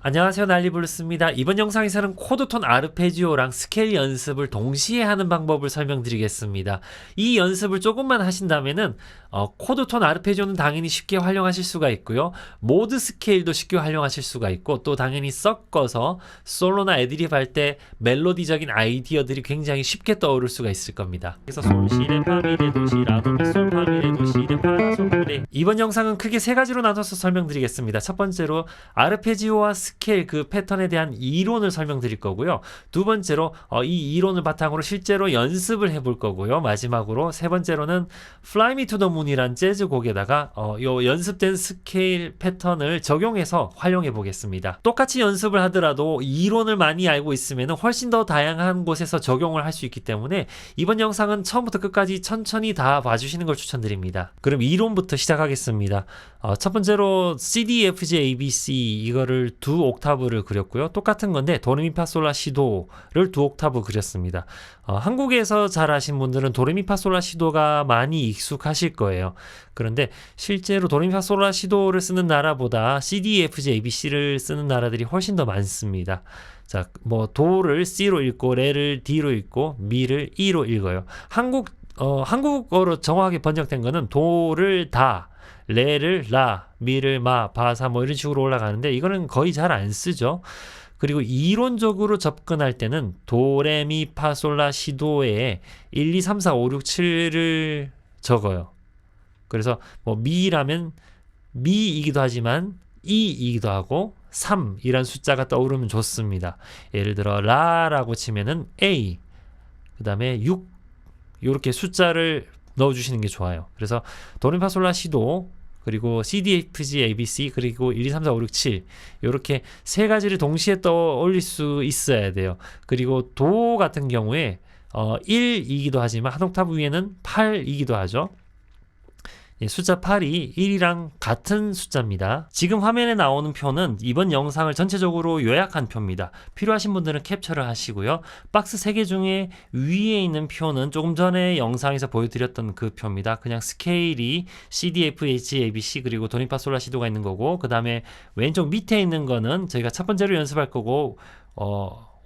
안녕하세요, 난리블루스입니다. 이번 영상에서는 코드톤 아르페지오랑 스케일 연습을 동시에 하는 방법을 설명드리겠습니다. 이 연습을 조금만 하신다면은 코드톤 아르페지오는 당연히 쉽게 활용하실 수가 있고요. 모드 스케일도 쉽게 활용하실 수가 있고, 또 당연히 섞어서 솔로나 애드립 할 때 멜로디적인 아이디어들이 굉장히 쉽게 떠오를 수가 있을 겁니다. 그래서 솔, 시, 레, 파, 미, 레, 도, 시, 라, 도, 미, 솔, 파, 미, 레, 도, 시, 레, 파, 라, 솔, 레. 이번 영상은 크게 세 가지로 나눠서 설명드리겠습니다. 첫 번째로 아르페지오와 스케일 그 패턴에 대한 이론을 설명드릴 거고요. 두 번째로 이 이론을 바탕으로 실제로 연습을 해볼 거고요. 마지막으로 세 번째로는 Fly Me to the Moon이란 재즈 곡에다가 요 연습된 스케일 패턴을 적용해서 활용해 보겠습니다. 똑같이 연습을 하더라도 이론을 많이 알고 있으면 훨씬 더 다양한 곳에서 적용을 할 수 있기 때문에 이번 영상은 처음부터 끝까지 천천히 다 봐주시는 걸 추천드립니다. 그럼 이론부터 시작하겠습니다. 첫 번째로 C, D, F, G, A, B, C 이거를 두 옥타브를 그렸고요. 똑같은 건데 도레미파솔라 시도를 두 옥타브 그렸습니다. 한국에서 잘 아신 분들은 도레미파솔라 시도가 많이 익숙하실 거예요. 그런데 실제로 도레미파솔라 시도를 쓰는 나라보다 C, D, F, G, A, B, C를 쓰는 나라들이 훨씬 더 많습니다. 자, 뭐 도를 C로 읽고 레를 D로 읽고 미를 E로 읽어요. 한국어로 정확하게 번역된 거는 도를 다, 레를 라, 미를 마, 바사 뭐 이런 식으로 올라가는데 이거는 거의 잘 안 쓰죠. 그리고 이론적으로 접근할 때는 도, 레, 미, 파, 솔, 라, 시, 도에 1, 2, 3, 4, 5, 6, 7을 적어요. 그래서 뭐 미라면 미이기도 하지만 이이기도 하고 3이란 숫자가 떠오르면 좋습니다. 예를 들어 라라고 치면은 A, 그 다음에 6 이렇게 숫자를 넣어주시는 게 좋아요. 그래서 도레미파솔라 시도 그리고 C, D, F, G, A, B, C 그리고 1, 2, 3, 4, 5, 6, 7 이렇게 세 가지를 동시에 떠올릴 수 있어야 돼요. 그리고 도 같은 경우에 1이기도 하지만 한 옥타브 위에는 8이기도 하죠. 숫자 8이 1이랑 같은 숫자입니다. 지금 화면에 나오는 표는 이번 영상을 전체적으로 요약한 표입니다. 필요하신 분들은 캡처를 하시고요. 박스 3개 중에 위에 있는 표는 조금 전에 영상에서 보여드렸던 그 표입니다. 그냥 스케일이 C, D, F, H, A, B, C 그리고 도레미파솔라 시도가 있는 거고, 그 다음에 왼쪽 밑에 있는 거는 저희가 첫 번째로 연습할 거고,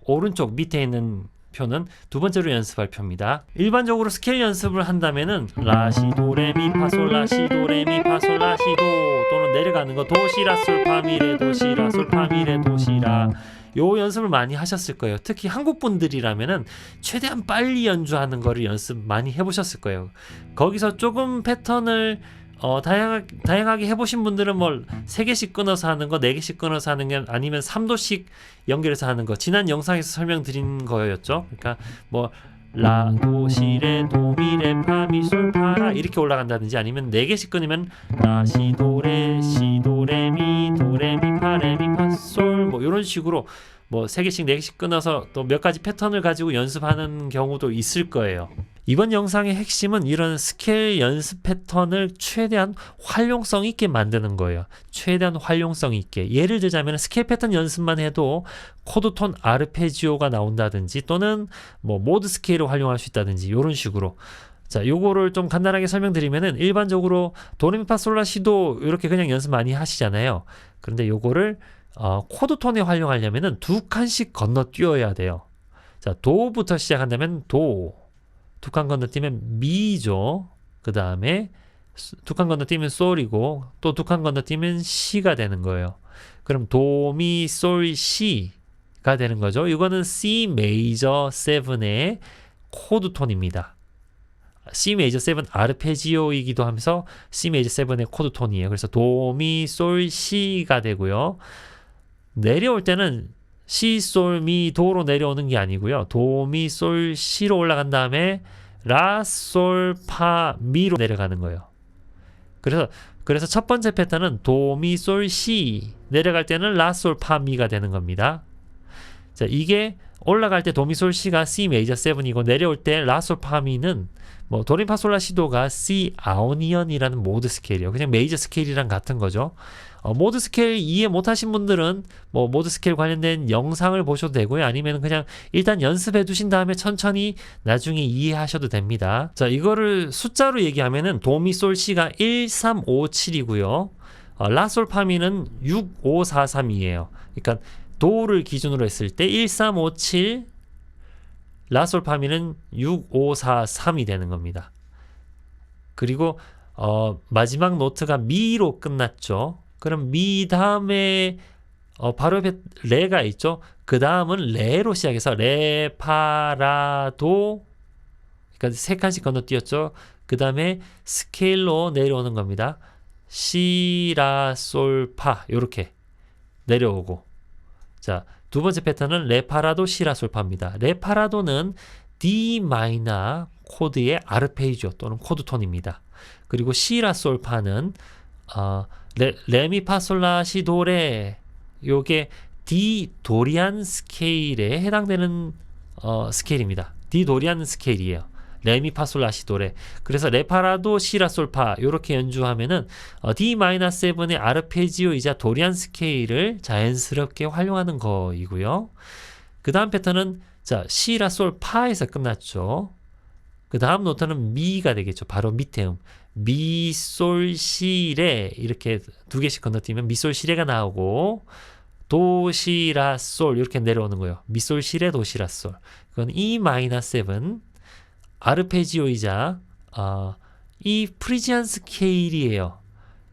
오른쪽 밑에 있는 표는 두 번째로 연습할 표입니다. 일반적으로 스케일 연습을 한다면은 라, 시, 도, 레, 미, 파, 솔, 라, 시, 도, 레, 미, 파, 솔, 라, 시, 도 또는 내려가는 거 도, 시, 라, 솔, 파, 미, 레, 도, 시, 라, 솔, 파, 미, 레, 도, 시, 라 요 연습을 많이 하셨을 거예요. 특히 한국 분들이라면은 최대한 빨리 연주하는 거를 연습 많이 해보셨을 거예요. 거기서 조금 패턴을 다양하게 해보신 분들은 뭐 3개씩 끊어서 하는 거, 4개씩 끊어서 하는 게 아니면 3도씩 연결해서 하는 거, 지난 영상에서 설명드린 거였죠. 그러니까 뭐 라, 도, 시, 레, 도, 미, 레, 파, 미, 솔, 파, 라 이렇게 올라간다든지 아니면 4개씩 끊으면 라, 시, 도, 레, 시, 도, 레, 미, 도, 레, 미, 파, 레, 미, 파, 솔 뭐 이런 식으로 뭐 3개씩 4개씩 끊어서 또 몇 가지 패턴을 가지고 연습하는 경우도 있을 거예요. 이번 영상의 핵심은 이런 스케일 연습 패턴을 최대한 활용성 있게 만드는 거예요. 최대한 활용성 있게. 예를 들자면 스케일 패턴 연습만 해도 코드톤 아르페지오가 나온다든지 또는 뭐 모드 스케일을 활용할 수 있다든지 이런 식으로. 자, 요거를 좀 간단하게 설명드리면은 일반적으로 도레미파솔라 시도 이렇게 그냥 연습 많이 하시잖아요. 그런데 요거를 코드톤에 활용하려면은 2칸씩 건너뛰어야 돼요. 자, 도부터 시작한다면 도, 2칸 건너뛰면 미죠. 그 다음에 2칸 건너뛰면 솔이고 또 2칸 건너뛰면 시가 되는 거예요. 그럼 도, 미, 솔, 시가 되는 거죠. 이거는 C 메이저 7의 코드 톤입니다. C 메이저 7 아르페지오이기도 하면서 C 메이저 7의 코드 톤이에요. 그래서 도, 미, 솔, 시가 되고요. 내려올 때는 시, 솔, 미, 도로 내려오는 게 아니고요. 도, 미, 솔, 시로 올라간 다음에 라, 솔, 파, 미로 내려가는 거예요. 그래서 첫 번째 패턴은 도, 미, 솔, 시 내려갈 때는 라, 솔, 파, 미가 되는 겁니다. 자, 이게 올라갈 때 도, 미, 솔, 시가 C 메이저 7이고 내려올 때 라, 솔, 파, 미는 뭐 도레미파솔라 시도가 C 아오니언이라는 모드 스케일이에요. 그냥 메이저 스케일이랑 같은 거죠. 모드 스케일 이해 못하신 분들은 뭐 모드 스케일 관련된 영상을 보셔도 되고요. 아니면 그냥 일단 연습해 두신 다음에 천천히 나중에 이해하셔도 됩니다. 자, 이거를 숫자로 얘기하면은 도미솔시가 1, 3, 5, 7이고요. 라솔파미는 6, 5, 4, 3이에요. 그러니까 도를 기준으로 했을 때 1357 라솔파미는 6543이 되는 겁니다. 그리고 마지막 노트가 미로 끝났죠. 그럼 미 다음에 바로 옆에 레가 있죠. 그 다음은 레로 시작해서 레, 파, 라, 도, 그러니까 세 칸씩 건너뛰었죠. 그 다음에 스케일로 내려오는 겁니다. 시, 라, 솔, 파 이렇게 내려오고, 자, 두 번째 패턴은 레파라도, 시라솔파입니다. 레파라도는 D 마이너 코드의 아르페지오 또는 코드톤입니다. 그리고 시라솔파는 레미파솔라시도레, 요게 D 도리안 스케일에 해당되는 스케일입니다. D 도리안 스케일이에요. 레미파솔라시도레. 그래서 레파라도, 시라솔파 요렇게 연주하면은 D-7의 아르페지오이자 도리안 스케일을 자연스럽게 활용하는 거이고요. 그 다음 패턴은 자, 시라솔파에서 끝났죠. 그 다음 노트는 미가 되겠죠. 바로 밑에 미, 솔, 시, 레 이렇게 두 개씩 건너뛰면 미, 솔, 시, 레가 나오고 도, 시, 라, 솔 이렇게 내려오는 거예요. 미, 솔, 시, 레, 도, 시, 라, 솔. 그건 E-7 아르페지오이자 이 프리지안 스케일이에요.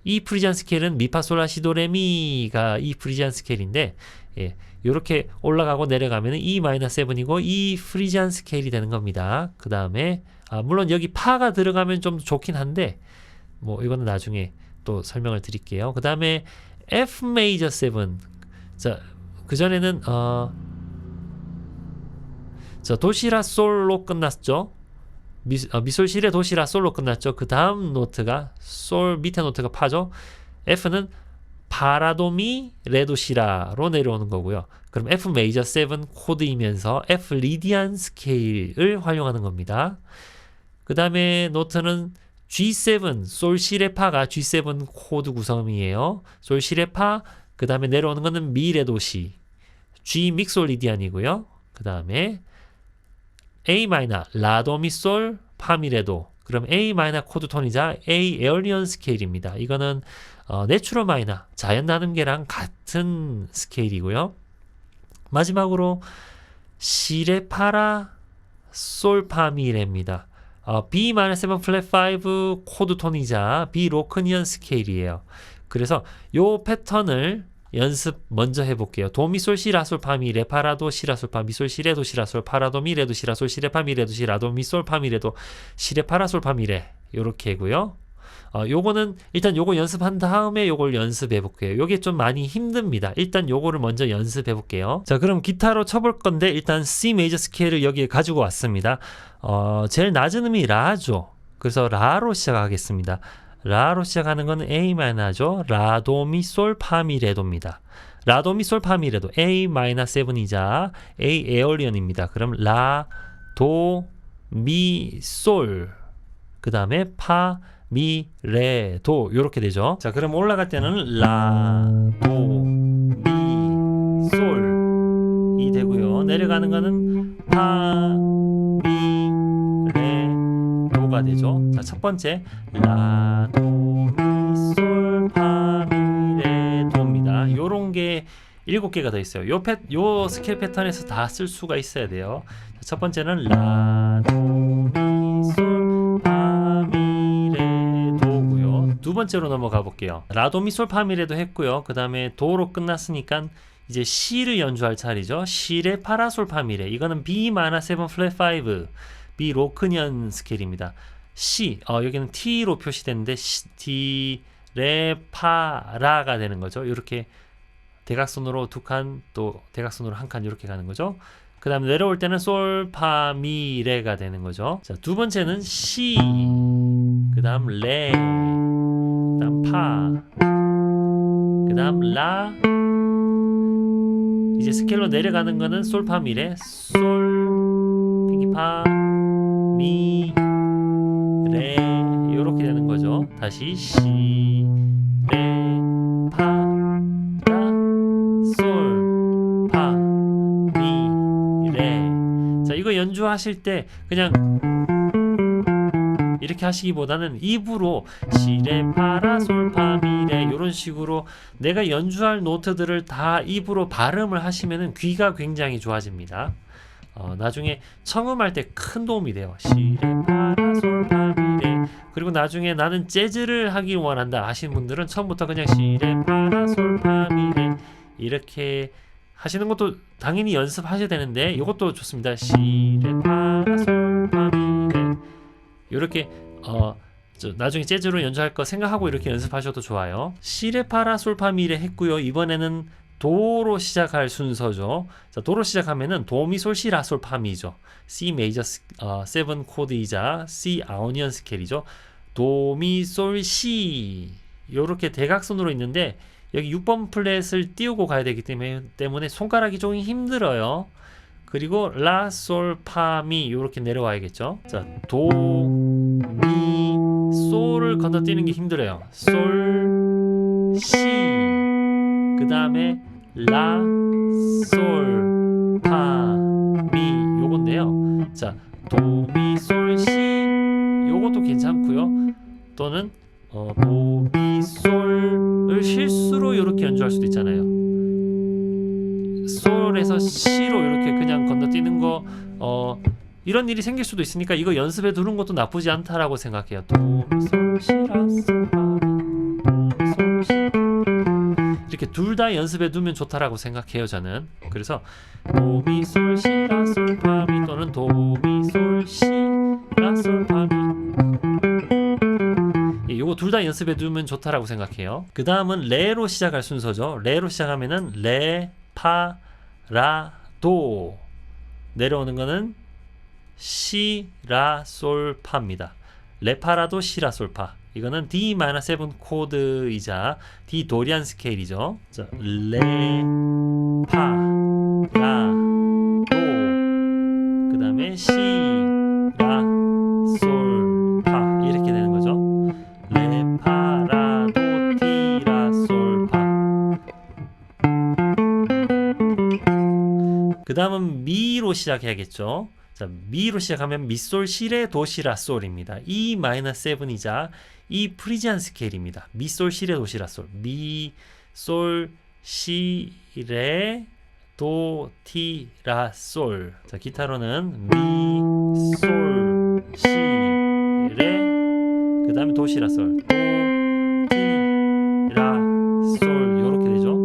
이 프리지안 스케일은 미파솔라시도레미가 이 프리지안 스케일인데, 예, 이렇게 올라가고 내려가면 E-7이고 이 프리지안 스케일이 되는 겁니다. 그 다음에 물론 여기 파가 들어가면 좀 좋긴 한데 뭐 이거는 나중에 또 설명을 드릴게요. 그 다음에 F 메이저 7. 자, 그 전에는 자, 도시라 솔로 끝났죠. 미솔 시레 도시라 솔로 끝났죠. 그 다음 노트가 솔, 밑에 노트가 파죠. F는 파라도미 레도시라로 내려오는 거고요. 그럼 F 메이저 7 코드이면서 F 리디안 스케일을 활용하는 겁니다. 그 다음에 노트는 G7 솔 시레 파가 G7 코드 구성이에요. 솔 시레 파, 그 다음에 내려오는 거는 미 레도시, G 믹솔 리디안이고요. 그 다음에 A 마이너 라도 미솔 파미레도. 그럼 A 마이너 코드 톤이자 A 에어리언 스케일입니다. 이거는 내추럴 마이너 자연 나눔계랑 같은 스케일이고요. 마지막으로 시레 파라 솔 파미레입니다. B 마이너 7 플랫 5 코드 톤이자 B 로크니언 스케일이에요. 그래서 요 패턴을 연습 먼저 해볼게요. 도미솔 시라솔 파미 레파라도 시라솔 파 미솔 시레도 시라솔 파라도 미레도 시라솔 시레파 미레도 시라도 미솔 파미레도 시레 파라솔 파미레 요렇게고요. 요거는 일단 요거 연습한 다음에 요걸 연습해 볼게요. 요게 좀 많이 힘듭니다. 일단 요거를 먼저 연습해 볼게요. 자, 그럼 기타로 쳐볼 건데 일단 C 메이저 스케일을 여기에 가지고 왔습니다. 제일 낮은 음이 라죠. 그래서 라로 시작하겠습니다. 라로 시작하는 건 A 마이너죠. 라도 미솔 파미레도입니다. 라도 미솔 파미레도 A 마이너 7이자 A 에어리언입니다. 그럼 라, 도, 미, 솔. 그 다음에 파, 미, 레, 도 이렇게 되죠. 자, 그럼 올라갈 때는 라, 도, 미, 솔이 되고요. 내려가는 거는 파, 미, 레, 도가 되죠. 자, 첫 번째 라, 도, 미, 솔, 파, 미, 레, 도입니다. 요런 게 7개가 더 있어요. 요 스케일 패턴에서 다 쓸 수가 있어야 돼요. 자, 첫 번째는 라, 도, 미, 솔, 파, 미, 레, 도고요. 두 번째로 넘어가 볼게요. 라, 도, 미, 솔, 파, 미, 레도 했고요. 그 다음에 도로 끝났으니까 이제 C를 연주할 차례죠. 시레, 파라, 솔, 파, 미, 레. 이거는 B 마이너 7 플랫 5 B 로크니언 스케일입니다. C, 여기는 T로 표시됐는데 D, 레, 파, 라가 되는 거죠. 이렇게 대각선으로 두 칸, 또 대각선으로 한 칸 이렇게 가는 거죠. 그 다음에 내려올 때는 솔, 파, 미, 레가 되는 거죠. 자, 두 번째는 C, 그 다음 레, 그 다음 파, 그 다음 라. 이제 스케일로 내려가는 거는 솔, 파, 미, 레, 솔, 핑기, 파, 미, 레 이렇게 되는 거죠. 다시 시, 레, 파, 라, 솔, 파, 미, 레. 자, 이거 연주하실 때 그냥 이렇게 하시기보다는 입으로 시레 파라 솔 파 미 레 이런 식으로 내가 연주할 노트들을 다 입으로 발음을 하시면은 귀가 굉장히 좋아집니다. 나중에 청음할 때 큰 도움이 돼요. 시레 파라 솔 파 미 레. 그리고 나중에 나는 재즈를 하길 원한다 하시는 분들은 처음부터 그냥 시레 파라 솔 파 미 레 이렇게 하시는 것도 당연히 연습하셔야 되는데 이것도 좋습니다. 시레 파라 솔 파 미 레 이렇게 나중에 재즈로 연주할 거 생각하고 이렇게 연습하셔도 좋아요. 시레 파라 솔 파 미 레 했고요. 이번에는 도로 시작할 순서죠. 자, 도로 시작하면은 도미 솔 시 라 솔 파 미죠. C 메이저 7 코드이자 C 아오니언 스케일이죠. 도미 솔 시 이렇게 대각선으로 있는데 여기 6번 플랫을 띄우고 가야 되기 때문에 손가락이 조금 힘들어요. 그리고 라 솔 파 미 이렇게 내려와야겠죠. 자, 도 미 솔을 건너뛰는 게 힘들어요. 솔 시 그 다음에 라, 솔, 파, 미 요건데요. 자, 도, 미, 솔, 시 요것도 괜찮고요. 또는 도, 미, 솔을 실수로 이렇게 연주할 수도 있잖아요. 솔에서 시로 이렇게 그냥 건너뛰는 거 이런 일이 생길 수도 있으니까 이거 연습해 두는 것도 나쁘지 않다라고 생각해요. 도, 미, 솔, 시, 라, 솔, 파, 미, 도, 미, 솔, 시 이렇게 둘 다 연습해 두면 좋다라고 생각해요. 저는 그래서 도미 솔 시 라 솔 파 미 또는 도미 솔 시 라 솔 파 미 요거 둘 다 연습해 두면 좋다라고 생각해요. 그 다음은 레로 시작할 순서죠. 레로 시작하면은 레, 파, 라, 도 내려오는 거는 시, 라, 솔, 파입니다. 레, 파, 라, 도, 시, 라, 솔, 파 이거는 D-7 코드이자 D 도리안 스케일이죠. 자, 레, 파, 라, 도, 그 다음에 시, 라, 솔, 파 이렇게 되는 거죠. 레, 파, 라, 도, 티, 라, 솔, 파. 그 다음은 미로 시작해야겠죠. 자, 미로 시작하면 미솔 시레 도 시라 솔입니다. E-7이자 이 프리지안 스케일입니다. 미솔 시레 도 시라 솔. 미, 솔, 시, 레, 도, 티, 라, 솔. 자, 기타로는 미, 솔, 시, 레, 그 다음에 도, 시, 라, 솔. 도, 티, 라, 솔. 요렇게 되죠.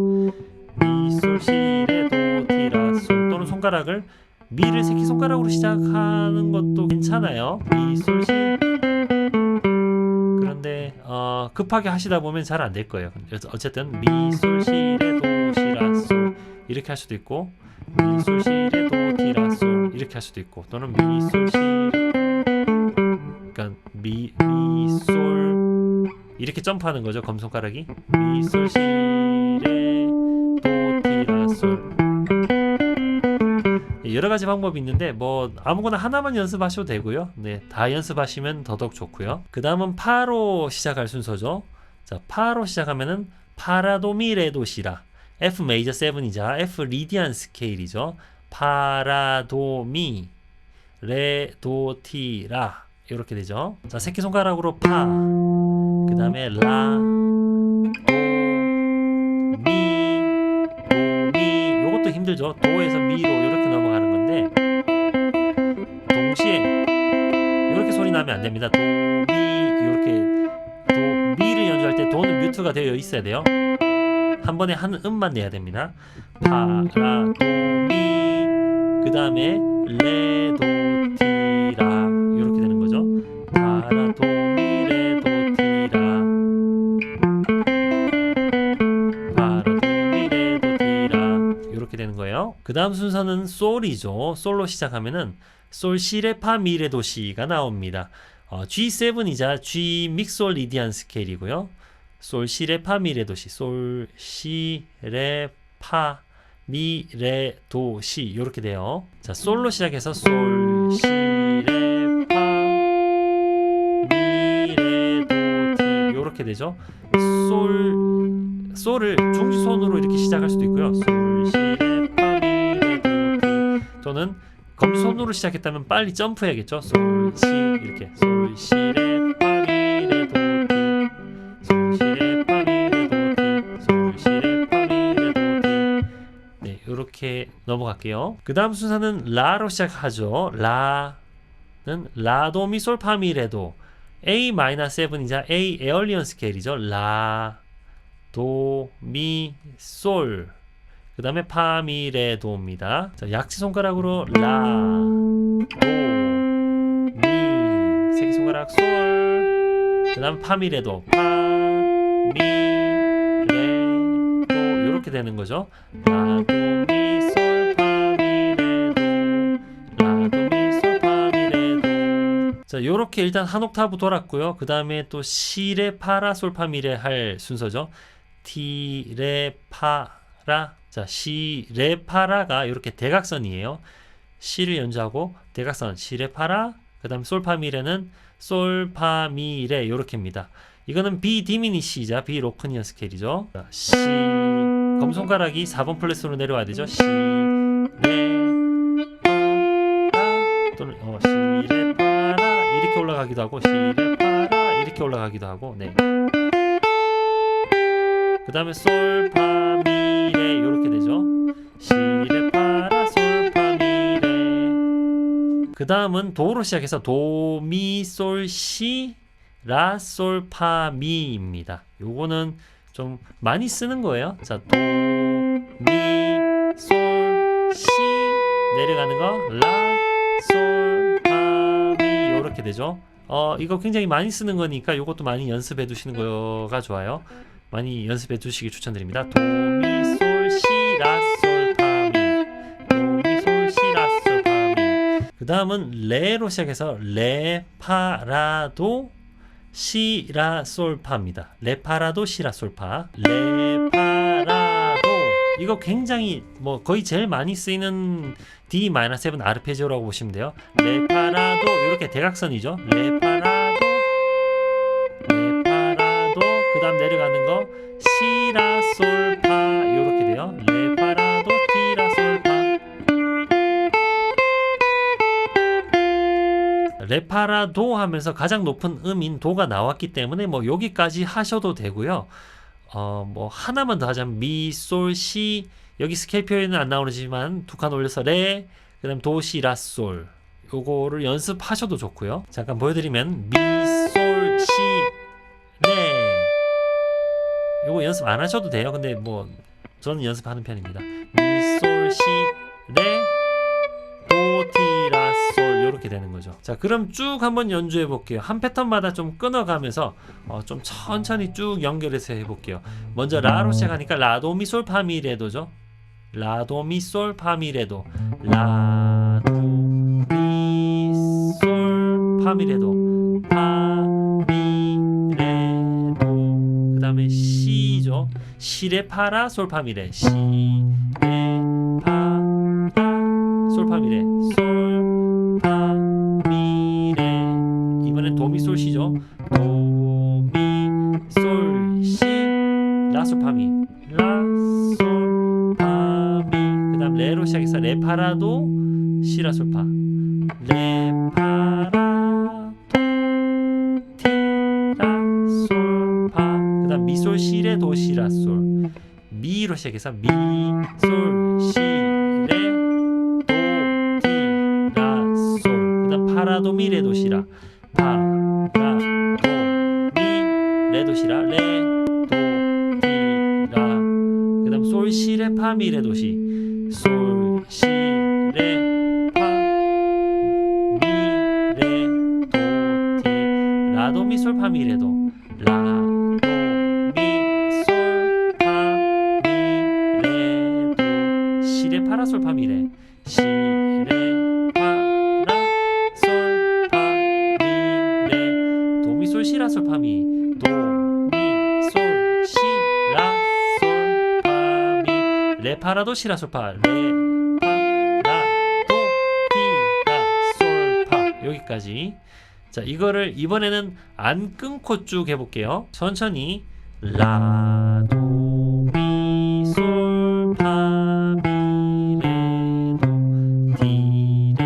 미, 솔, 시, 레, 도, 티, 라, 솔. 또는 손가락을 미를 새끼손가락으로 시작하는 것도 괜찮아요. 미, 솔, 시. 그런데 급하게 하시다 보면 잘 안 될 거예요. 어쨌든 미, 솔, 시, 레, 도, 시, 라, 솔 이렇게 할 수도 있고 미, 솔, 시, 레, 도, 티, 라, 솔 이렇게 할 수도 있고 또는 미, 솔, 시 그러니까 미, 솔 이렇게 점프하는 거죠. 검손가락이 미, 솔, 시, 레, 도, 티, 라, 솔 여러 가지 방법이 있는데 뭐 아무거나 하나만 연습하셔도 되고요. 네, 다 연습하시면 더더욱 좋고요. 그 다음은 파로 시작할 순서죠. 자, 파로 시작하면은 파라도미 레도시라 F 메이저 7이자 F 리디안 스케일이죠. 파라도미 레도티라 이렇게 되죠. 자, 새끼손가락으로 파, 그 다음에 라, 도, 미, 요것도 힘들죠. 도에서 미로 이렇게 넘어가는 건데 동시에 이렇게 소리 나면 안 됩니다. 도, 미 이렇게 도, 미를 연주할 때 도는 뮤트가 되어 있어야 돼요. 한 번에 한 음만 내야 됩니다. 파, 라, 도, 미 그 다음에 레, 도, 티, 라 이렇게 되는 거죠. 파, 라, 도, 미, 레, 도, 티, 라 이렇게 되는 거예요. 그 다음 순서는 솔이죠. 솔로 시작하면은 솔, 시, 레, 파, 미, 레, 도, 시가 나옵니다. G7이자 G 믹솔 리디안 스케일이고요. 솔, 시, 레, 파, 미, 레, 도, 시. 솔, 시, 레, 파, 미, 레, 도, 시 이렇게 돼요. 자, 솔로 시작해서 솔, 시, 레, 파, 미, 레, 도, 티 이렇게 되죠. 솔을 중지손으로 이렇게 시작할 수도 있고요. 솔, 시, 레, 파, 미, 레, 도, 티 또는 검손으로 시작했다면 빨리 점프해야겠죠. 솔, 시 이렇게 솔, 시, 레, 파, 미, 레, 도, 티 솔, 시, 레, 파, 미, 레, 도, 티 솔, 시, 레, 파, 미, 레, 도, 티 네, 이렇게 넘어갈게요. 그 다음 순서는 라로 시작하죠. 라는 라, 도, 미, 솔, 파, 미, 레, 도 A-7이자 A 에얼리언 스케일이죠. 라, 도, 미, 솔 그 다음에 파, 미, 레, 도입니다. 자, 약지 손가락으로 라, 도, 미 새끼손가락 솔 그 다음 파, 미, 레, 도 파, 미, 레, 도 이렇게 되는 거죠. 라, 도, 미, 솔, 파, 미, 레, 도 라, 도, 미, 솔, 파, 미, 레, 도 자, 요렇게 일단 한 옥타브 돌았고요. 그 다음에 또 시, 레, 파, 라, 솔, 파, 미, 레 할 순서죠. 티, 레, 파, 라 자, 시, 레, 파, 라가 이렇게 대각선이에요. 시를 연주하고 대각선 시, 레, 파, 라 그 다음 솔, 파, 미, 레는 솔, 파, 미, 레 요렇게입니다. 이거는 B 디미니시이자 B 로크니언 스케일이죠. 자, 시, 검손가락이 4번 플랫으로 내려와야 되죠. 시, 레, 파, 라 또는 시, 레, 파, 라 이렇게 올라가기도 하고 시, 레, 파, 라 이렇게 올라가기도 하고 네. 그 다음에 솔, 파, 미, 레 이렇게 되죠. 시, 레, 파, 라, 솔, 파, 미, 레 그 다음은 도로 시작해서 도, 미, 솔, 시, 라, 솔, 파, 미입니다. 요거는 좀 많이 쓰는 거예요. 자, 도, 미, 솔, 시 내려가는 거 라, 솔, 파, 미 요렇게 되죠. 이거 굉장히 많이 쓰는 거니까 요것도 많이 연습해 두시는 거가 좋아요. 많이 연습해 두시기 추천드립니다. 도, 미, 솔, 시, 라, 솔, 파, 미 도, 미, 솔, 시, 라, 솔, 파, 미 그 다음은 레로 시작해서 레, 파, 라, 도, 시, 라, 솔, 파입니다. 레, 파, 라, 도, 시, 라, 솔, 파 레, 파, 라, 도 이거 굉장히 뭐 거의 제일 많이 쓰이는 D-7 아르페지오라고 보시면 돼요. 레, 파, 라, 도 이렇게 대각선이죠. 레, 파, 라, 도 그 다음 내려가는 거 시, 라, 솔, 파 이렇게 돼요. 레, 파, 라, 도, 티, 라, 솔, 파 레, 파, 라, 도 하면서 가장 높은 음인 도가 나왔기 때문에 뭐 여기까지 하셔도 되고요. 뭐 하나만 더 하자면 미, 솔, 시 여기 스케일 표에는 안 나오지만 두 칸 올려서 레, 그 다음 도, 시, 라, 솔 요거를 연습하셔도 좋고요. 잠깐 보여드리면 미, 솔, 시, 레 요거 연습 안 하셔도 돼요. 근데 뭐 저는 연습하는 편입니다. 미, 솔, 시, 레, 도, 티, 라, 솔 요렇게 되는 거죠. 자, 그럼 쭉 한번 연주해 볼게요. 한 패턴마다 좀 끊어가면서 좀 천천히 쭉 연결해서 해볼게요. 먼저 라로 시작하니까 라, 도, 미, 솔, 파, 미, 레, 도죠. 라, 도, 미, 솔, 파, 미, 레, 도 라, 도, 미, 솔, 파, 미, 레, 도 파, 미, 레, 도 그 다음에 시죠. 시, 레, 파, 라, 솔, 파, 미, 레 시, 레, 파, 라, 솔, 파, 미, 레 솔, 파, 미, 레 이번엔 도, 미, 솔, 시죠. 도, 미, 솔, 시, 라, 솔, 파, 미 라, 솔, 파, 미 그 다음 레로 시작해서 레, 파, 라, 도, 시, 라, 솔, 파 레, 파, 라, 도, 티, 라, 솔, 파 그 다음 미, 솔, 시, 레, 도, 시, 라, 솔 미로 시작해서 미, 솔, 시, 레, 도, 티, 라, 솔 그 다음 파, 라, 도, 미, 레, 도, 시, 라 파, 라, 도, 미, 레, 도, 시, 라 레, 도, 티, 라 그 다음 솔, 시, 레, 파, 미, 레, 도, 시 솔, 시, 레, 파, 미, 레, 도, 티 라, 도, 미, 솔, 파, 미, 레, 도 라, 도, 미, 솔, 파, 미, 레, 도 시, 레, 파, 라, 솔, 파, 미, 레 시, 레, 파, 라, 솔, 파, 미, 레 도, 미, 솔, 시, 라, 솔, 파, 미 도, 미, 솔, 시, 라, 솔, 파, 미 레, 파, 라, 도, 시, 라, 솔, 파 레, 파, 라, 도, 티, 라, 솔, 파 여기까지. 자, 이거를 이번에는 안 끊고 쭉 해볼게요. 천천히 라, 도, 미, 솔, 파, 미, 레, 도, 티, 레,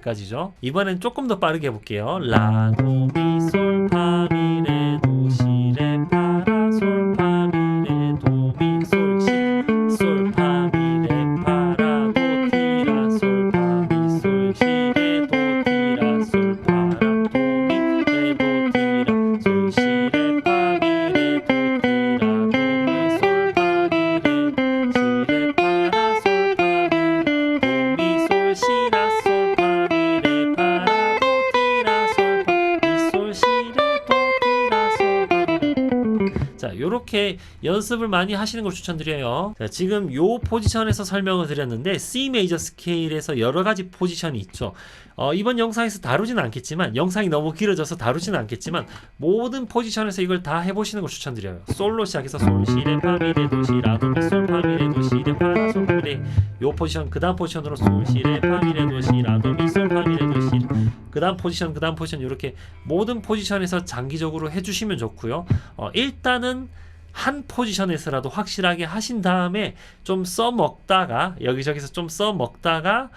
여기까지죠. 이번엔 조금 더 빠르게 해볼게요. 라, 도, 미, 솔, 파, 미, 레, 도, 시, 레, 파, 라, 솔, 파, 미, 레, 도, 미, 솔, 시, 솔, 파, 미, 레, 파, 라, 도, 티, 라, 솔, 파, 미, 솔, 시, 레, 도, 티, 라, 솔, 파, 라, 도, 미, 레, 도, 티, 라, 솔, 시, 레, 파, 미, 레, 도, 티, 라, 도, 미, 솔, 파, 미, 레, 시, 레, 파, 라, 솔, 파, 미, 레, 도, 미, 솔, 시, 라, 솔, 파, 미, 레, 파, 라, 도, 티, 라, 솔, 파, 미, 솔, 시, 레, 도, 티, 라, 솔, 파, 미, 레. 자, 요렇게 연습을 많이 하시는 걸 추천드려요. 자, 지금 요 포지션에서 설명을 드렸는데 C 메이저 스케일에서 여러 가지 포지션이 있죠. 이번 영상에서 다루지는 않겠지만, 영상이 너무 길어져서 다루지는 않겠지만, 모든 포지션에서 이걸 다 해보시는 걸 추천드려요. 솔로 시작해서 솔, 시, 레, 파, 미, 레, 도, 시, 라, 도, 미, 솔, 파, 미, 레, 도, 시, 레, 파, 라, 솔, 파, 미, 레. 요 포지션, 그 다음 포지션으로 솔, 시, 레, 파, 미, 레, 도, 시, 라, 도, 미, 솔, 파, 미, 레, 도, 시, 그 다음 포지션, 그 다음 포지션, 이렇게 모든 포지션에서 장기적으로 해주시면 좋고요. 일단은 한 포지션에서라도 확실하게 하신 다음에 좀 써먹다가 여기저기서 좀 써먹다가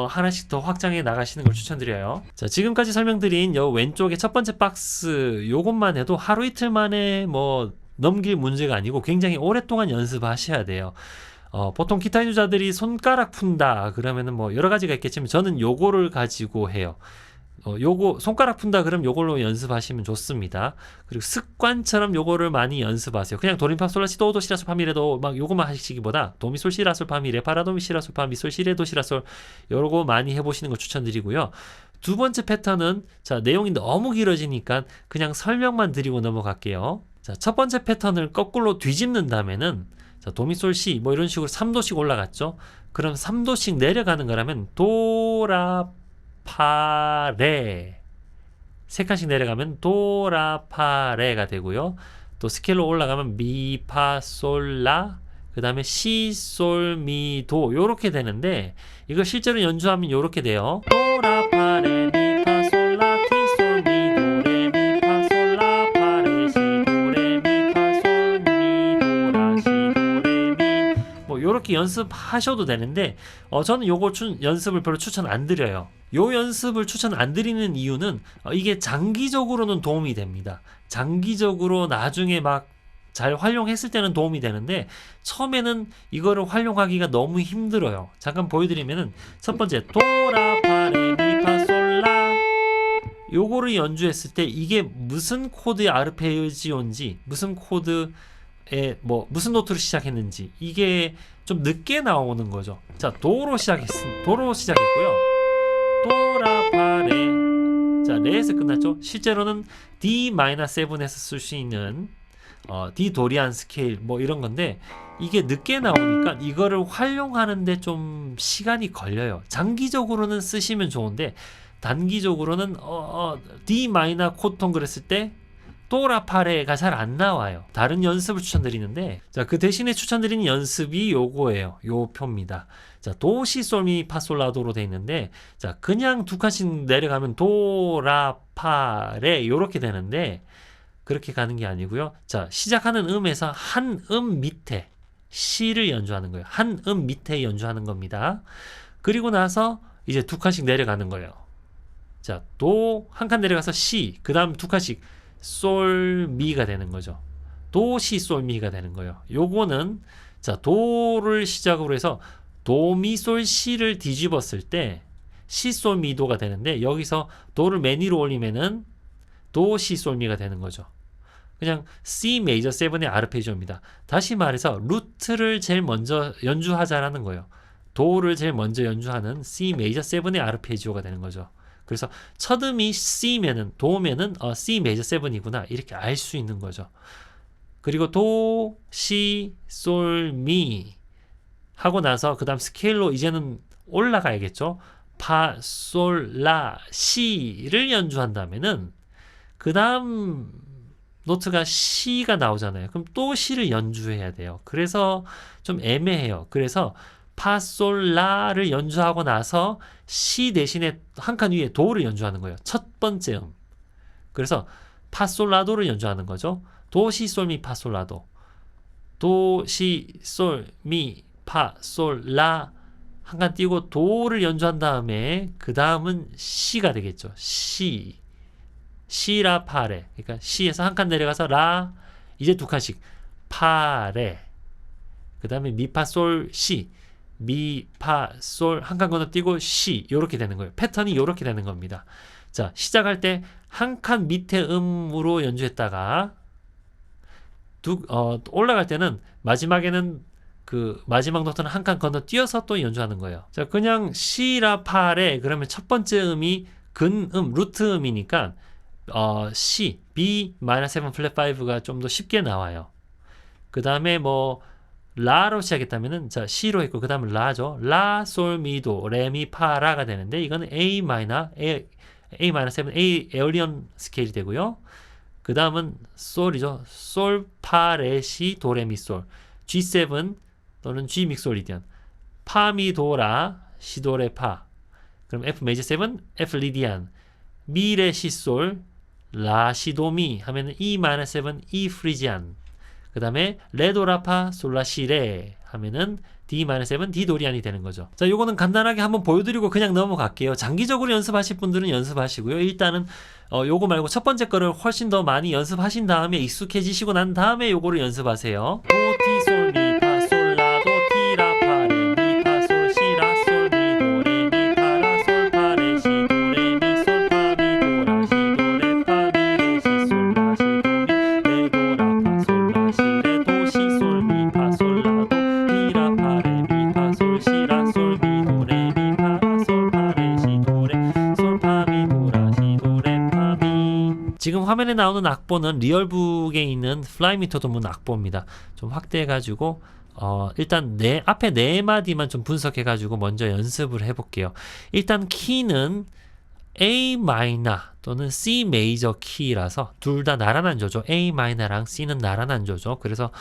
하나씩 더 확장해 나가시는 걸 추천드려요. 자, 지금까지 설명드린 요 왼쪽에 첫 번째 박스 요것만 해도 하루 이틀 만에 뭐 넘길 문제가 아니고 굉장히 오랫동안 연습하셔야 돼요. 보통 기타 연주자들이 손가락 푼다 그러면은 뭐 여러 가지가 있겠지만 저는 요거를 가지고 해요. 요거 손가락 푼다 그럼 요걸로 연습하시면 좋습니다. 그리고 습관처럼 요거를 많이 연습하세요. 그냥 도림파 솔라시 도도 시라솔 파미레도 막 요거만 하시기보다 도미솔 시라솔 파미레 파라도미 시라솔 파미솔 시레도 시라솔 요거 많이 해보시는 거 추천드리고요. 두 번째 패턴은 자 내용이 너무 길어지니까 그냥 설명만 드리고 넘어갈게요. 자, 첫 번째 패턴을 거꾸로 뒤집는다면은 자, 도미솔 시 뭐 이런 식으로 3도씩 올라갔죠. 그럼 3도씩 내려가는 거라면 도라 파, 레 세 칸씩 내려가면 도, 라, 파, 레가 되고요. 또 스케일로 올라가면 미, 파, 솔, 라 그 다음에 시, 솔, 미, 도 요렇게 되는데 이거 실제로 연주하면 요렇게 돼요. 도, 라, 파, 레, 미, 파, 솔, 라, 티, 솔, 미, 도, 레, 미, 파, 솔, 라, 파, 레, 시, 도, 레, 미, 파, 솔, 미, 도, 라, 시, 도, 레, 미 뭐 요렇게 연습하셔도 되는데 저는 요거 연습을 별로 추천 안 드려요. 요 연습을 추천 안 드리는 이유는 이게 장기적으로는 도움이 됩니다. 장기적으로 나중에 막 잘 활용했을 때는 도움이 되는데 처음에는 이거를 활용하기가 너무 힘들어요. 잠깐 보여드리면은 첫 번째 도라 파레 미파솔라 요거를 연주했을 때 이게 무슨 코드의 아르페지오인지 무슨 코드에 뭐 무슨 노트로 시작했는지 이게 좀 늦게 나오는 거죠. 자, 도로 시작했고요. 도라 파레 자 레에서 끝났죠. 실제로는 D-7에서 쓸 수 있는 D 도리안 스케일 뭐 이런 건데 이게 늦게 나오니까 이거를 활용하는데 좀 시간이 걸려요. 장기적으로는 쓰시면 좋은데 단기적으로는 D 마이너 코톤 그랬을 때 도라파레가 잘 안 나와요. 다른 연습을 추천드리는데 자, 그 대신에 추천드리는 연습이 요거예요. 요 표입니다. 자, 도시 솔미 파솔라도로 돼 있는데 자, 그냥 두 칸씩 내려가면 도라파레 요렇게 되는데 그렇게 가는 게 아니고요. 자, 시작하는 음에서 한 음 밑에 시를 연주하는 거예요. 한 음 밑에 연주하는 겁니다. 그리고 나서 이제 두 칸씩 내려가는 거예요. 자, 도 한 칸 내려가서 시, 그 다음 두 칸씩 솔, 미가 되는 거죠. 도, 시, 솔, 미가 되는 거예요. 요거는 자, 도를 시작으로 해서 도, 미, 솔, 시를 뒤집었을 때 시, 솔, 미, 도가 되는데 여기서 도를 맨 위로 올리면은 도, 시, 솔, 미가 되는 거죠. 그냥 C 메이저 7의 아르페지오입니다. 다시 말해서 루트를 제일 먼저 연주하자라는 거예요. 도를 제일 먼저 연주하는 C 메이저 7의 아르페지오가 되는 거죠. 그래서 첫 음이 C면은 도면은 C 메이저 7이구나 이렇게 알 수 있는 거죠. 그리고 도, 시, 솔, 미 하고 나서 그 다음 스케일로 이제는 올라가야겠죠. 파, 솔, 라, 시를 연주한다면은 그 다음 노트가 시가 나오잖아요. 그럼 또 시를 연주해야 돼요. 그래서 좀 애매해요. 그래서 파, 솔, 라를 연주하고 나서 시 대신에 한 칸 위에 도를 연주하는 거예요. 첫 번째 음. 그래서 파, 솔, 라, 도를 연주하는 거죠. 도, 시, 솔, 미, 파, 솔, 라, 도. 도, 시, 솔, 미, 파, 솔, 라 한 칸 띄고 도를 연주한 다음에 그 다음은 C가 되겠죠. C, 시라 파레. 그러니까 C에서 한 칸 내려가서 라, 이제 두 칸씩 파레. 그 다음에 미파솔 C, 미파솔 한 칸 건너뛰고 C, 요렇게 되는 거예요. 패턴이 요렇게 되는 겁니다. 자, 시작할 때 한 칸 밑에 음으로 연주했다가 올라갈 때는 마지막에는 그 마지막 노트는 한 칸 건너뛰어서 또 연주하는 거예요. 자, 그냥 시라 파레 그러면 첫 번째 음이 근음, 루트 음이니까 C, B-7 플랫 5가 좀 더 쉽게 나와요. 그 다음에 뭐 라로 시작했다면은 자 C로 했고 그 다음은 라죠. 라, 솔, 미, 도, 레, 미, 파, 라가 되는데 이거는 A-7 A 에올리언 스케일이 되고요. 그 다음은 솔이죠. 솔, 파, 레, 시, 도, 레, 미, 솔. G7 또는 G 믹솔리디언. 파, 미, 도, 라, 시, 도, 레, 파. 그럼 F 메이저 7, F 리디안. 미, 레, 시, 솔, 라, 시, 도, 미 하면은 E-7, E 프리지안. 그 다음에 레도라파 솔라시레 하면은 D-7 D 도리안이 되는 거죠. 자, 요거는 간단하게 한번 보여드리고 그냥 넘어갈게요. 장기적으로 연습하실 분들은 연습하시고요. 일단은 요거 말고 첫 번째 거를 훨씬 더 많이 연습하신 다음에 익숙해지시고 난 다음에 요거를 연습하세요. 도, 티, 솔, 미, 파, 솔, 라, 도, 티, 라, 파, 레, 미, 파, 솔, 시, 라, 솔, 미, 도, 레, 미, 파, 라, 솔, 파, 레, 시, 도, 레, 미, 솔, 파, 미, 도, 라, 시, 도, 레, 파, 미, 레, 시, 솔, 라, 시, 도, 미, 레, 도, 라, 파, 솔, 라, 시, 레, 도, 시, 솔, 미, 파, 솔, 라, 도, 티, 라, 파, 레, 미, 파, 솔, 시, 라, 솔, 미, 도, 레, 미, 파, 라, 솔, 파, 레, 시, 도, 레, 솔, 파, 미, 도, 라, 시, 도, 레, 파, 미. 지금 화면에 나오는 악보는 리얼북에 있는 Fly Me to the Moon 악보입니다. 좀 확대해가지고 일단 앞에 네 마디만 좀 분석해가지고 먼저 연습을 해볼게요. 일단 키는 A 마이너 또는 C 메이저 키라서 둘 다 나란한 조죠. A 마이너랑 C는 나란한 조죠. 그래서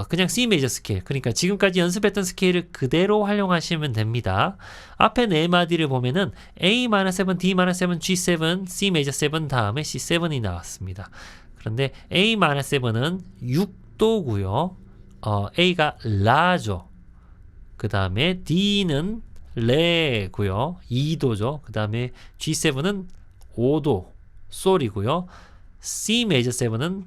그냥 C 메이저 스케일. 그러니까 지금까지 연습했던 스케일을 그대로 활용하시면 됩니다. 앞에 네 마디를 보면은 A-7, D-7, G7, C 메이저 7 다음에 C7이 나왔습니다. 그런데 A-7은 6도고요. A가 라죠. 그 다음에 D는 레고요. 2도죠. 그 다음에 G7은 5도 솔이고요. C 메이저 7은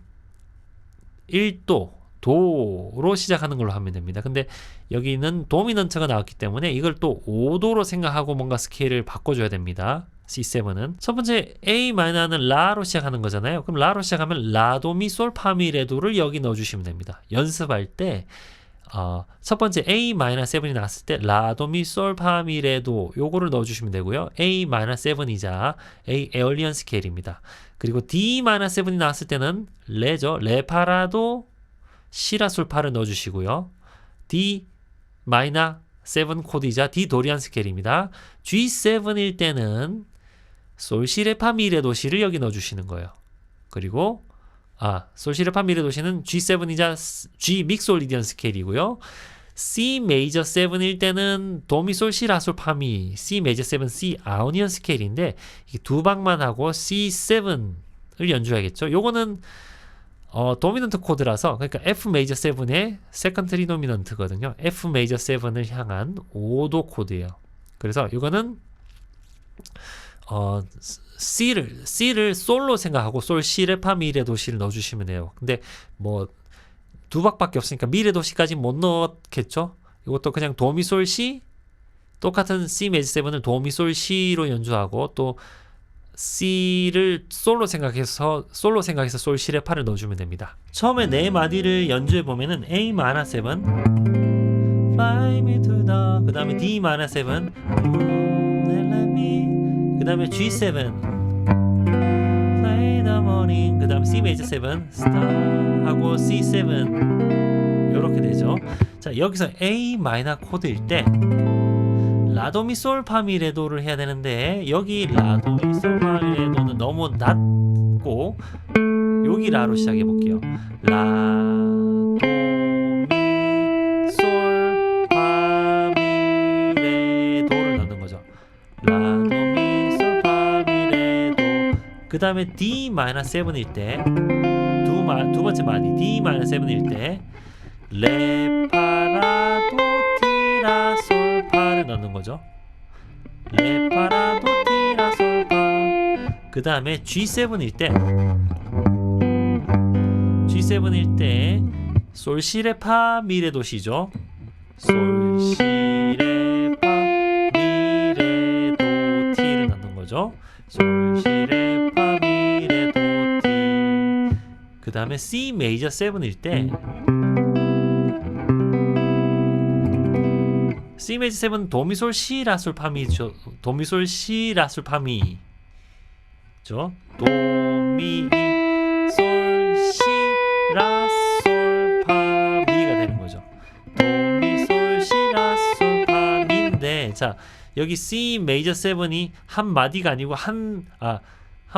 1도 도로 시작하는 걸로 하면 됩니다. 근데 여기는 도미넌트가 나왔기 때문에 이걸 또 5도로 생각하고 뭔가 스케일을 바꿔줘야 됩니다. C7은 첫 번째 A-는 라로 시작하는 거잖아요. 그럼 라로 시작하면 라도미솔파미레도를 여기 넣어주시면 됩니다. 연습할 때 첫 번째 A-7이 나왔을 때 라도미솔파미레도 요거를 넣어주시면 되고요. A-7이자 A 에올리언 스케일입니다. 그리고 D-7이 나왔을 때는 레죠. 레파라도 시라솔파를 넣어주시고요. D-7 코드이자 D 도리안 스케일입니다. G7일 때는 솔시레파미레도시를 여기 넣어주시는 거예요. 그리고 솔시레파미레도시는 G7이자 G 믹솔리디언 스케일이고요. C 메이저 7일 때는 도미솔시라솔파미 C 메이저 7 C 아오니언 스케일인데 두 방만 하고 C7을 연주해야겠죠. 요거는 도미넌트 코드라서 그러니까 F 메이저 7의 세컨드리 도미넌트거든요. F 메이저 7을 향한 5도 코드예요. 그래서 이거는 C를 솔로 생각하고 솔 시레파 미레도시를 넣어주시면 돼요. 근데 뭐 두 박밖에 없으니까 미레도시까지 못 넣겠죠. 이것도 그냥 도미솔 시 똑같은 C 메이저 7을 도미솔 시로 연주하고 또 C를 솔로 생각해서 솔 시레파를 넣어주면 됩니다. 처음에 네 마디를 연주해 보면은 A-7 Fly me to the 그 다음에 D-7 Let me 그 다음에 G7 Play the morning 그 다음 C 메이저 7 Star 하고 C7 요렇게 되죠. 자, 여기서 A 마이너 코드일 때 라도미솔파미레도를 해야 되는데 여기 라도미솔파미레도는 너무 낮고 여기 라로 시작해 볼게요. 라도미솔파미레도를 넣는 거죠. 라도미솔파미레도 그 다음에 D-7일 때 두 번째 마디 D-7일 때 레파라도 티라솔파레 T를 넣는 거죠. 레, 파, 라, 도, 티, 라, 솔, 파. 그 다음에 G7일 때 솔, 시, 레, 파, 미, 레, 도, 시죠. 솔, 시, 레, 파, 미, 레, 도, 티를 넣는 거죠. 솔, 시, 레, 파, 미, 레, 도, 티. 그 다음에 C 메이저 7일 때 C 메이저 7은 도미솔 시 라솔 파미죠. 도미솔 시 라솔 파미. 죠. 도미 솔 시 라솔 파미가 되는 거죠. 도미솔 시 라솔 파미인데 자, 여기 C 메이저 7이 한 마디가 아니고 한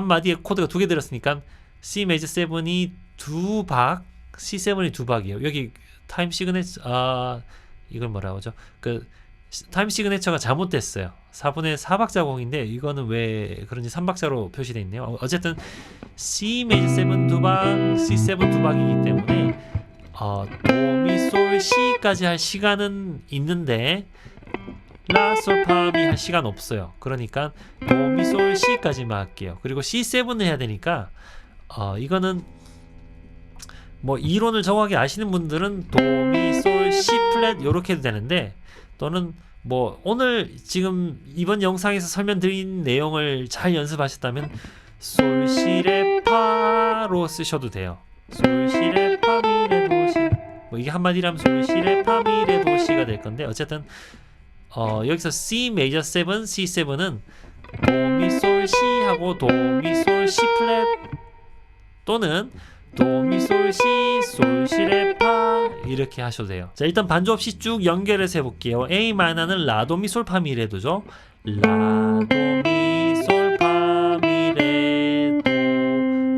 마디에 코드가 두 개 들었으니까 C 메이저 7이 두 박, C7이 두 박이에요. 여기 타임 시그네처 이걸 뭐라고 하죠? 그 타임 시그네처가 잘못됐어요. 4분의 4박자공인데 이거는 왜 그런지 3박자로 표시되어 있네요. 어쨌든 C 메이저 7 두 박, C7 두 박이기 때문에 도미 솔 시까지 할 시간은 있는데 라 솔 파 미 할 시간 없어요. 그러니까 도미 솔 시까지만 할게요. 그리고 C7을 해야 되니까 이거는 뭐 이론을 정확히 아시는 분들은 도미 솔 시 플랫 요렇게 해도 되는데 또는 뭐 오늘 지금 이번 영상에서 설명드린 내용을 잘 연습하셨다면 솔 시 레 파로 쓰셔도 돼요. 솔 시 레 파 미 레 도 시. 뭐 이게 한마디로 하면 솔 시 레 파 미 레 도 시가 될 건데 어쨌든 여기서 C 메이저 7, C7은 도미 솔 시 하고 도미 솔 시 플랫 또는 도미 솔 시, 솔 시 레 파 이렇게 하셔도 돼요. 자, 일단 반주 없이 쭉 연결해서 해볼게요. A 마이너는 라 도 미 솔 파 미 레 도죠. 라 도 미 솔 파 미 레 도.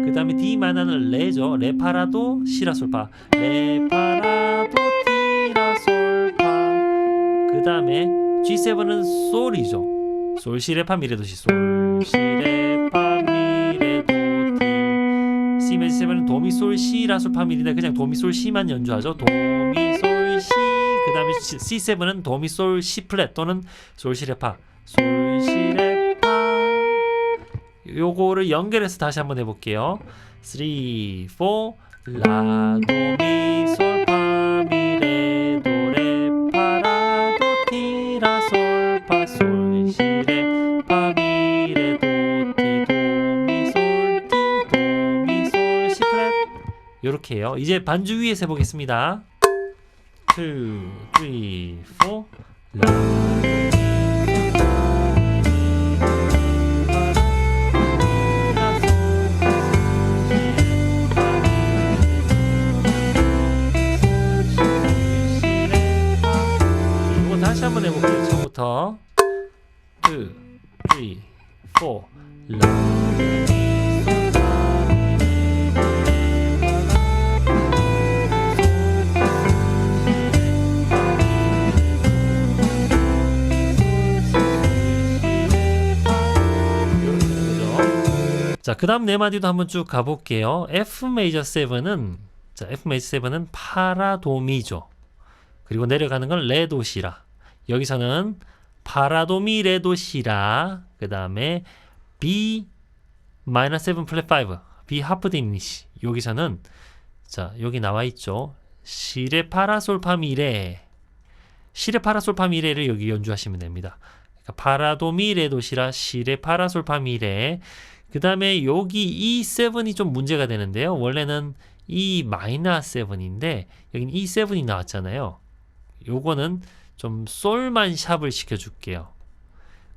그 다음에 D 마이너는 레죠. 레 파 라 도 시 라 솔 파. 레 파 라 도 티 라 솔 파. 그 다음에 G7은 솔이죠. 솔 시 레 파 미 레 도 시. 솔 시 레 파 미 레 도 티. C 메이저 7은 도미 솔 시 라 솔 파 미인데 그냥 도미 솔 시만 연주하죠. 도미 솔 시. 그 다음에 C7은 도미 솔 시 플랫 또는 솔 시 레 파. 솔 시 레 파. 요거를 연결해서 다시 한번 해볼게요. 3, 4 라 도 미 솔 파 미 레 도 레 파 라 도 티 라 솔 파 솔 시 레 파 미 레 도 티 도 미 솔 티 도 미 솔 시 플랫 요렇게 해요. 이제 반주 위에서 해보겠습니다. 2, 3, 4 라 다시 한번 해볼게요. 처음부터 2, 3, 4 라 자, 그 다음 네 마디도 한번 쭉 가볼게요. F 메이저 7은 자, F 메이저 7은 파라도미죠. 그리고 내려가는 건 레도시라. 여기서는 파라도미 레도시라. 그 다음에 B 마이너 7 플랫 5 B 하프 디미니시. 여기서는 자, 여기 나와 있죠. 시레 파라솔 파미레. 시레 파라솔 파미레를 여기 연주하시면 됩니다. 그러니까 파라도미 레도시라 시레 파라솔 파미레. 그 다음에 여기 E7이 좀 문제가 되는데요. 원래는 E 마이너 7인데 여기는 E7이 나왔잖아요. 요거는 좀 솔만 샵을 시켜줄게요.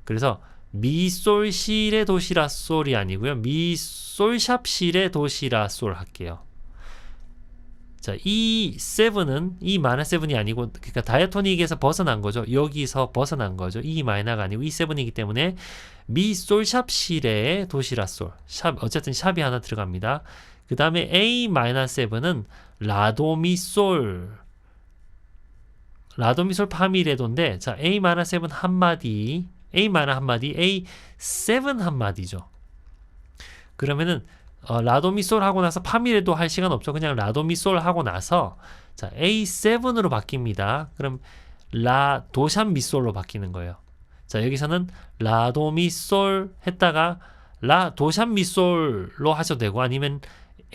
그래서 미 솔 시레 도시라 솔이 아니고요. 미 솔 샵 시레 도시라 솔 할게요. 자, E7은 E 마이너 7이 아니고 그러니까 다이아토닉에서 벗어난 거죠. 여기서 벗어난 거죠. E 마이너가 아니고 E7이기 때문에 미 솔 샵 시레 도시라 솔. 샵 어쨌든 샵이 하나 들어갑니다. 그 다음에 A 마이너 7은 라도 미 솔. 라도 미 솔 파 미 레도인데 자, A 마이너 7 한 마디, A 마이너 한 마디, A7 한 마디죠. 그러면은 라도 미 솔 하고 나서 파 미 레도 할 시간 없죠. 그냥 라도 미 솔 하고 나서 자, A7으로 바뀝니다. 그럼 라 도샵 미솔로 바뀌는 거예요. 자, 여기서는 라 도 미 솔 했다가 라 도샵 미솔로 하셔도 되고 아니면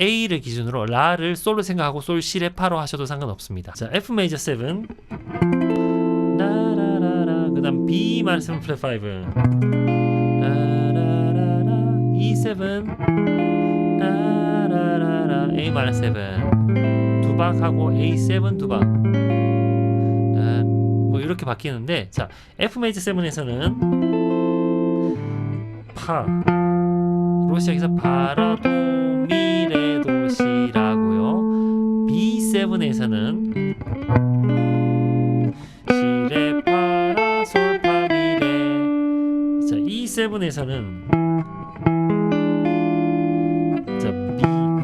A를 기준으로 라를 솔로 생각하고 솔 시 레 파로 하셔도 상관없습니다. 자, F 메이저 7 라라라라 그다음 B 마이너 7 플랫 5 라라라라 E 7 라라라라 A 마이너 7 두 박하고 A 7 두 박. 뭐 이렇게 바뀌는데 자, F 메이저 7에서는 파로 시작해서 파라 도 미 레 도 시라고요. B7에서는 시 레 파라 솔 파 미 레. 자, E7에서는 자,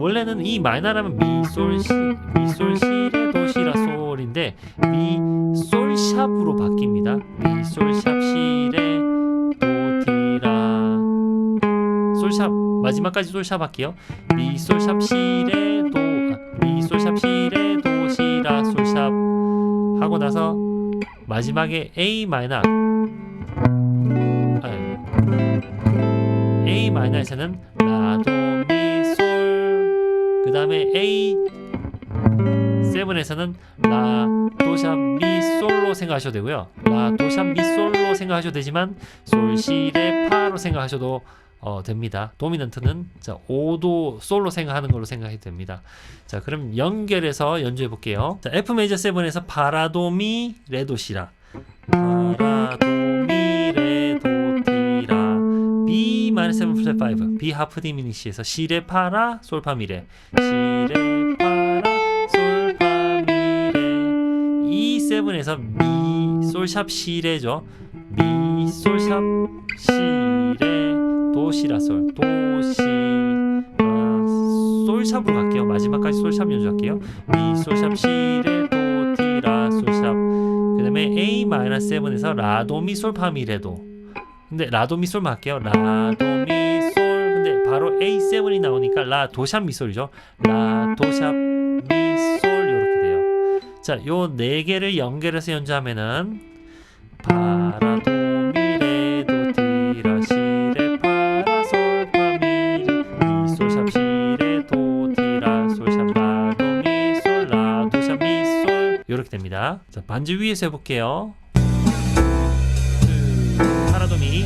원래는 이 마이너라면 미 솔 시 레 도 시 라 솔인데 미 솔 샵으로 바뀝니다. 미 솔 샵 시 레 도 티 라 솔 샵 마지막까지 솔 샵 할게요. 미 솔 샵 시 레 도 미 솔 샵 시 레 도 시 라 솔 샵 하고 나서 마지막에 A 마이너 A 마이너에서는 라 도 미 솔 그다음에 A 7에서는 라 도샵 미 솔로 생각하셔도 되고요. 라 도샵 미 솔로 생각하셔도 되지만 솔 시 레 파로 생각하셔도 됩니다. 도미넌트는 자 5도 솔로 생각하는 걸로 생각해도 됩니다. 자, 그럼 연결해서 연주해 볼게요. 자, F 메이저 7에서 파라도 미 레도 시라 파라도 미 레도 티라 B 마이너 7 플랫 5 B 하프 디미니시에서 시 레 파라 솔 파 미 레 시 레 파라 솔 파 미 레 E7에서 미 솔 샵 시 레죠. 미 솔 샵 시 레 도 시 라 솔 도 시 솔 샵으로 갈게요. 마지막까지 솔 샵 연주할게요. 미 솔 샵 시 레 도 티 라 솔 샵 그다음에 A 마이너 7에서 라 도 미 솔 파 미 레 도. 근데 라 도 미 솔만 할게요. 라 도 미 솔 근데 바로 A7이 나오니까 라 도샵 미 솔이죠. 라 도샵 미 솔 이렇게 돼요. 자, 요 네 개를 연결해서 연주하면은 파라도 미 레 도 티 라 시 레 파라 솔 파 미 레 미 솔 샵 시 레 도 티 라 솔 샵 라 도 미 솔 라 도샵 미 솔 이렇게 됩니다. 자, 반주 위에서 해볼게요. 파라도 미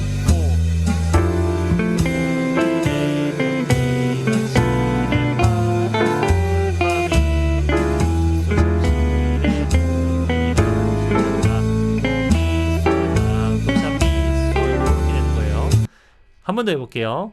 한 번 더 해볼게요.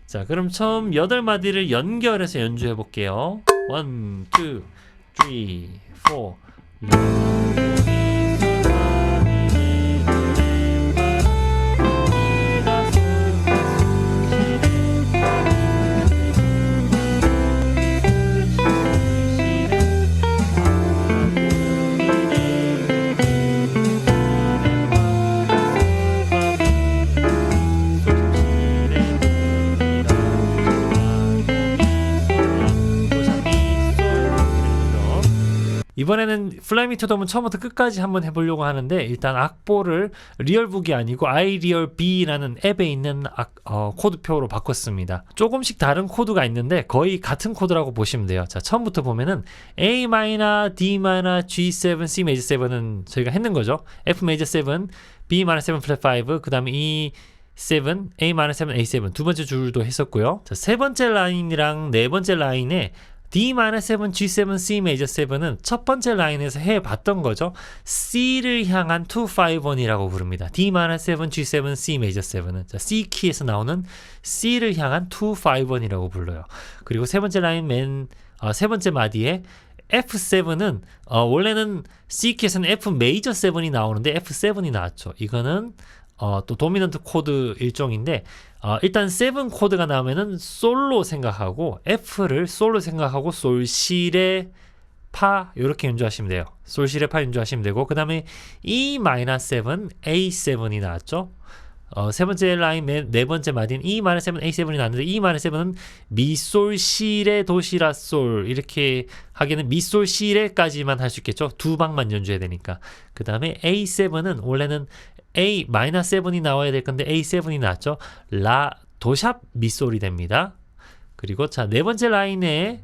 자, 그럼 처음 8마디를 연결해서 연주해 볼게요. 1, 2, 3, 4 이번에는 플라이 미 투 더 문 처음부터 끝까지 한번 해보려고 하는데 일단 악보를 리얼북이 아니고 iRealB라는 앱에 있는 코드표로 바꿨습니다. 조금씩 다른 코드가 있는데 거의 같은 코드라고 보시면 돼요. 자, 처음부터 보면은 A 마이너, D 마이너, G7, C 메이저 7은 저희가 했는 거죠. F 메이저 7, B 마이너 7 플랫 5, 그 다음에 E 7, A 마이너 7, A7 두 번째 줄도 했었고요. 자, 세 번째 라인이랑 네 번째 라인에 D-7, G7, C 메이저 7은 첫 번째 라인에서 해봤던 거죠. C를 향한 2-5-1이라고 부릅니다. D-7, G7, C 메이저 7은 자, C 키에서 나오는 C를 향한 2-5-1이라고 불러요. 그리고 세 번째 라인 세 번째 마디에 F7은 원래는 C 키에서는 F 메이저 7이 나오는데 F7이 나왔죠. 이거는 또 도미넌트 코드 일종인데 일단 7 코드가 나오면은 솔로 생각하고 F를 솔로 생각하고 솔시레 파 이렇게 연주하시면 돼요. 솔시레 파 연주하시면 되고 그 다음에 E-7 A7이 나왔죠. 세 번째 라인 네 번째 마디는 E-7 A7이 나왔는데 E-7은 미솔 시레 도시라 솔 이렇게 하기에는 미솔 시레까지만 할 수 있겠죠. 두 방만 연주해야 되니까. 그 다음에 A7은 원래는 A-7이 나와야 될 건데 A7이 나왔죠. 라 도샵 미솔이 됩니다. 그리고 자, 네 번째 라인에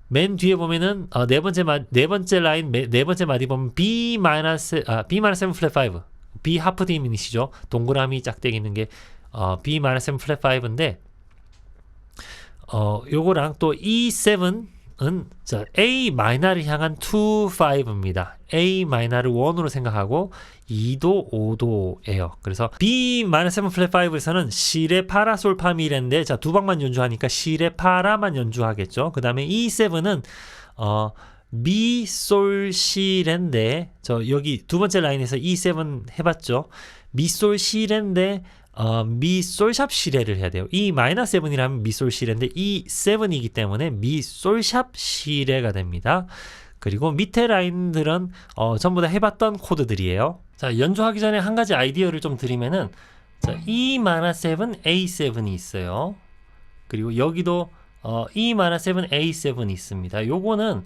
맨 뒤에 보면은 네 번째 라인 네 번째 마디 보면 B-7 플랫 5 B 하프 디미니시죠. 동그라미 짝대기 있는 게 B-7 플랫 5인데 요거랑 또 E7은 자, A 마이너를 향한 2, 5입니다. A 마이너를 1으로 생각하고 2도, 5도예요. 그래서 B-7 플랫 5에서는 시레 파라 솔 파 미레인데 자, 두 방만 연주하니까 시레 파라만 연주하겠죠. 그 다음에 E7은 미, 솔, 시레인데 저 여기 두 번째 라인에서 E7 해봤죠. 미, 솔, 시레인데 미, 솔, 샵, 시레를 해야 돼요. E-7이라면 미, 솔, 시레인데 E7이기 때문에 미, 솔, 샵, 시레가 됩니다. 그리고 밑에 라인들은 전부 다 해봤던 코드들이에요. 자, 연주하기 전에 한 가지 아이디어를 좀 드리면은 자, E-7 A7이 있어요. 그리고 여기도 E-7 A7이 있습니다. 요거는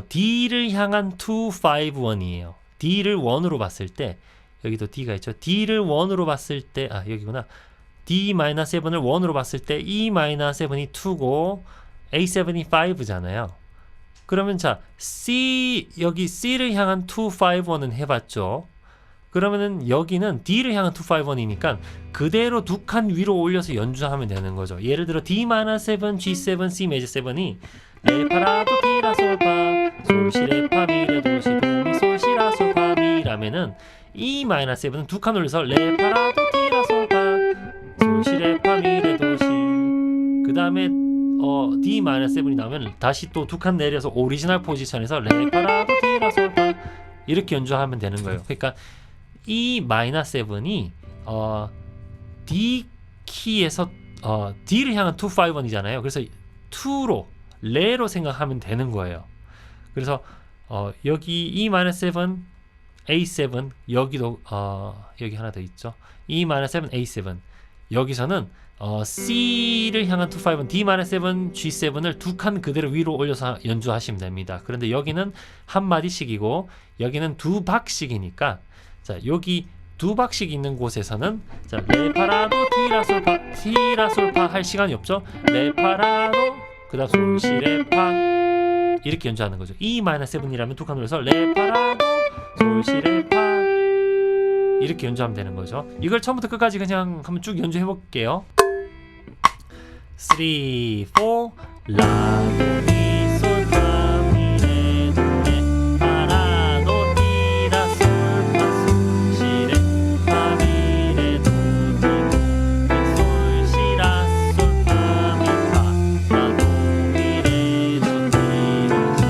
D를 향한 2, 5, 1이에요. D를 1으로 봤을 때 여기도 D가 있죠. D를 1으로 봤을 때 여기구나. D-7을 1으로 봤을 때 E-7이 2고 A7이 5잖아요. 그러면 자, 여기 C를 향한 2, 5, 1은 해봤죠. 그러면은 여기는 D를 향한 2, 5, 1이니까 그대로 두 칸 위로 올려서 연주하면 되는 거죠. 예를 들어 D-7, G7, C 메저 7이 레 파라도 티라 솔파 솔시레 파미레 도시 도미 솔시라 솔파 미라면은 E-7은 두 칸 올려서 레 파라도 티라 솔파 솔시레 파미레 도시 그 다음에 D-7이 나오면 다시 또 두 칸 내려서 오리지널 포지션에서 레 파라도 티라 솔파 이렇게 연주하면 되는 거예요. 그러니까 E-7이 D 키에서 D를 향한 2, 5, 1이잖아요. 그래서 2로 레로 생각하면 되는 거예요. 그래서 여기 E-7 A7 여기도 여기 하나 더 있죠. E-7 A7 여기서는 C를 향한 2, 5, D-7, G7을 두 칸 그대로 위로 올려서 연주하시면 됩니다. 그런데 여기는 한 마디씩이고 여기는 두 박씩이니까 자, 여기 두 박씩 있는 곳에서는 자, 레 파라도 티라 솔파 할 시간이 없죠. 레 파라도 그다음 솔시레 파 이렇게 연주하는 거죠. E-7이라면 두 칸 올려서 레 파라도 솔시레 파 이렇게 연주하면 되는 거죠. 이걸 처음부터 끝까지 그냥 한번 쭉 연주해 볼게요. 3, 4 라, 도, 미, 솔, 파, 미, 레, 도, 레, 파, 라, 도, 티, 라, 솔, 파, 솔, 시, 레, 파, 미, 레, 도, 티, 도, 레, 솔, 시, 라, 솔, 파, 미, 파, 라, 도, 미, 레, 도, 티, 도, 시,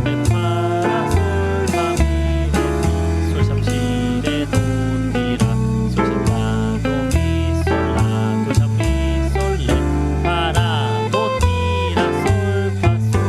레, 파, 라, 솔, 파, 미, 레, 미, 솔, 샵, 시, 레, 도, 티, 라, 솔, 샵, 라, 도, 미, 솔, 라, 도, 샵, 미, 솔, 레, 파, 라, 도, 티, 라, 솔, 파, 솔,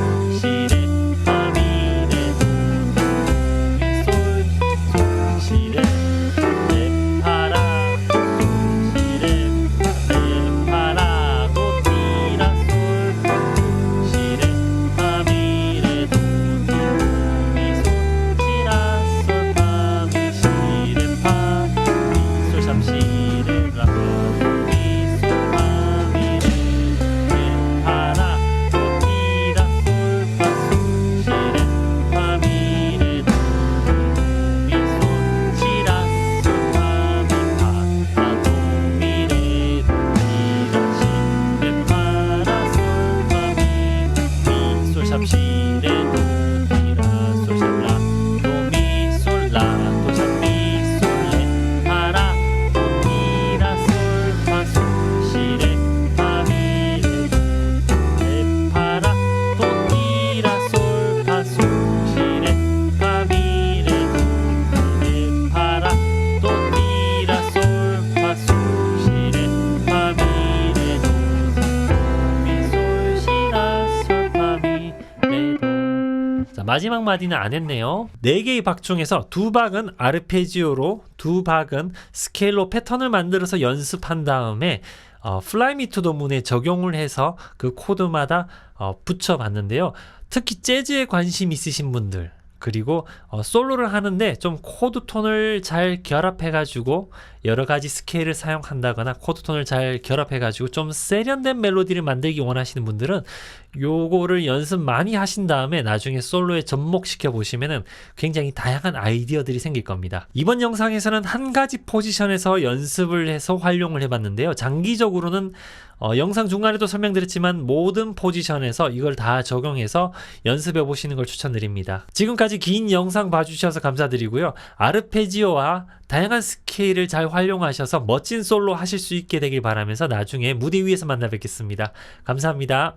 마지막 마디는 안 했네요. 4개의 박 중에서 2박은 아르페지오로 2박은 스케일로 패턴을 만들어서 연습한 다음에 Fly Me to the Moon에 적용을 해서 그 코드마다 붙여봤는데요. 특히 재즈에 관심 있으신 분들 그리고 솔로를 하는데 좀 코드 톤을 잘 결합해가지고 여러 가지 스케일을 사용한다거나 코드 톤을 잘 결합해가지고 좀 세련된 멜로디를 만들기 원하시는 분들은 요거를 연습 많이 하신 다음에 나중에 솔로에 접목시켜 보시면은 굉장히 다양한 아이디어들이 생길 겁니다. 이번 영상에서는 한 가지 포지션에서 연습을 해서 활용을 해봤는데요. 장기적으로는 영상 중간에도 설명드렸지만 모든 포지션에서 이걸 다 적용해서 연습해 보시는 걸 추천드립니다. 지금까지 긴 영상 봐주셔서 감사드리고요. 아르페지오와 다양한 스케일을 잘 활용하셔서 멋진 솔로 하실 수 있게 되길 바라면서 나중에 무대 위에서 만나 뵙겠습니다. 감사합니다.